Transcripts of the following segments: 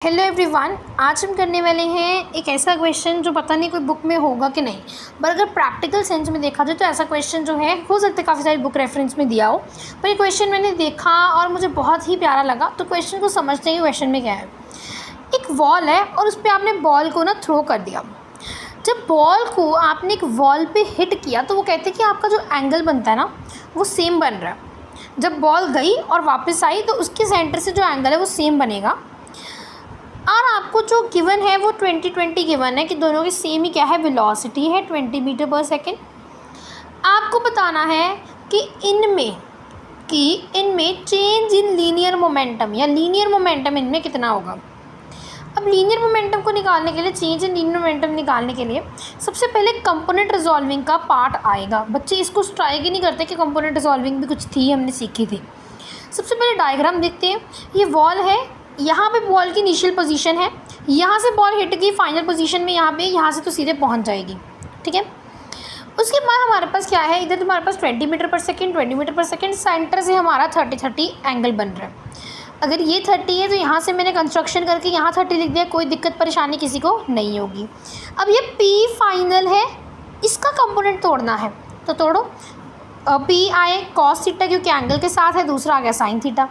Hello everyone, आज हम करने वाले हैं एक ऐसा क्वेश्चन जो पता नहीं कोई बुक में होगा कि नहीं, पर अगर प्रैक्टिकल सेंस में देखा जाए तो ऐसा क्वेश्चन जो है हो सकता है काफ़ी सारी बुक रेफरेंस में दिया हो। पर ये क्वेश्चन मैंने देखा और मुझे बहुत ही प्यारा लगा, तो क्वेश्चन को समझते हैं क्वेश्चन में क्या है। एक वॉल है और उस पर आपने बॉल को ना थ्रो कर दिया। जब बॉल को आपने एक वॉल पर हिट किया तो वो कहते हैं कि आपका जो एंगल बनता है ना वो सेम बन रहा है। जब बॉल गई और वापस आई तो उसके सेंटर से जो एंगल है वो सेम बनेगा। और आपको जो गिवन है वो 20-20 गिवन है कि दोनों की सेम ही क्या है, वेलोसिटी है 20 मीटर पर सेकेंड। आपको बताना है कि इनमें चेंज इन लीनियर मोमेंटम या लीनियर मोमेंटम इनमें कितना होगा। अब लीनियर मोमेंटम को निकालने के लिए, चेंज इन लीनियर मोमेंटम निकालने के लिए सबसे पहले कंपोनेंट रिजॉल्विंग का पार्ट आएगा। बच्चे इसको ट्राई ही नहीं करते कि कंपोनेंट रिजॉल्विंग भी कुछ थी, हमने सीखी थी। सबसे पहले डायग्राम देखते हैं। ये वॉल है, यहाँ पे बॉल की इनिशियल पोजीशन है, यहाँ से बॉल हिट की फाइनल पोजीशन में यहाँ पे, यहाँ से तो सीधे पहुँच जाएगी, ठीक है। उसके बाद हमारे पास क्या है, इधर तुम्हारे पास 20 मीटर पर सेकेंड, 20 मीटर पर सेकेंड, सेंटर से हमारा 30-30 एंगल बन रहा है। अगर ये 30 है तो यहाँ से मैंने कंस्ट्रक्शन करके यहाँ 30 लिख दिया, कोई दिक्कत परेशानी किसी को नहीं होगी। अब ये पी फाइनल है, इसका कंपोनेंट तोड़ना है तो तोड़ो। पी आए कॉस थीटा क्योंकि एंगल के साथ है, दूसरा आ गया साइन थीटा।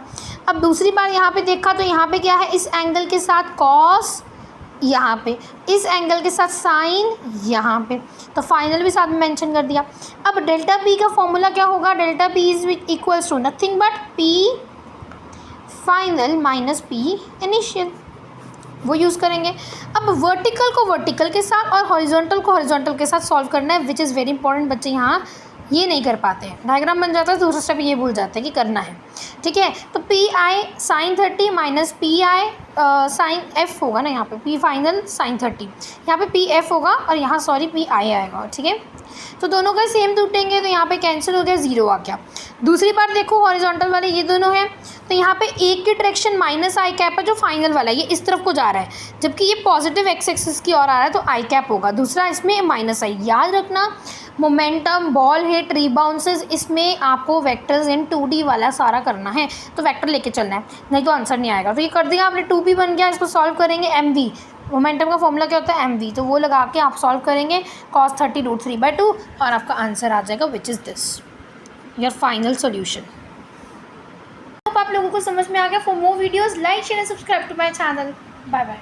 अब दूसरी बार यहाँ पे देखा तो यहाँ पे क्या है, इस एंगल के साथ कॉस, यहाँ पे इस एंगल के साथ साइन, यहाँ पे तो फाइनल भी साथ में मेंशन कर दिया। अब डेल्टा पी का फॉर्मूला क्या होगा, delta P is equals to nothing but P final minus P initial, वो यूज़ करेंगे। अब वर्टिकल को वर्टिकल के साथ और हॉरिजॉन्टल को हॉरिजॉन्टल के साथ सॉल्व करना है, विच इज़ वेरी इंपॉर्टेंट। बच्चे यहाँ ये नहीं कर पाते हैं, डायग्राम बन जाता है, दूसरा स्टेप ये भूल जाते हैं कि करना है, ठीक है। तो P I sine 30 minus P I sine F होगा ना, यहाँ पे पी फाइनल साइन 30, यहाँ पे पी एफ होगा और यहाँ सॉरी पी आई आएगा, ठीक है। तो दोनों का सेम टूटेंगे तो यहाँ पे कैंसिल हो गया, ज़ीरो आ गया। दूसरी बार देखो हॉरिजॉन्टल वाले ये दोनों हैं तो यहाँ पे एक की डायरेक्शन माइनस आई कैप है, जो फाइनल वाला है ये इस तरफ को जा रहा है, जबकि ये पॉजिटिव एक्स एक्सिस की ओर आ रहा है तो आई कैप होगा, दूसरा इसमें माइनस आई। याद रखना मोमेंटम, बॉल हिट, रीबाउंसेस, इसमें आपको वेक्टर्स इन 2D वाला सारा करना है, तो वेक्टर लेके चलना है, नहीं तो आंसर नहीं आएगा। तो ये कर दिया आपने, 2P बन गया। इसको सॉल्व करेंगे, MV मोमेंटम का फॉर्मूला क्या होता है, MV, तो वो लगा के आप सॉल्व करेंगे cos 30√3/2 और आपका आंसर आ जाएगा, which is this your final solution. आप लोगों को समझ में आ गया। For more videos like share and subscribe to my channel. Bye bye.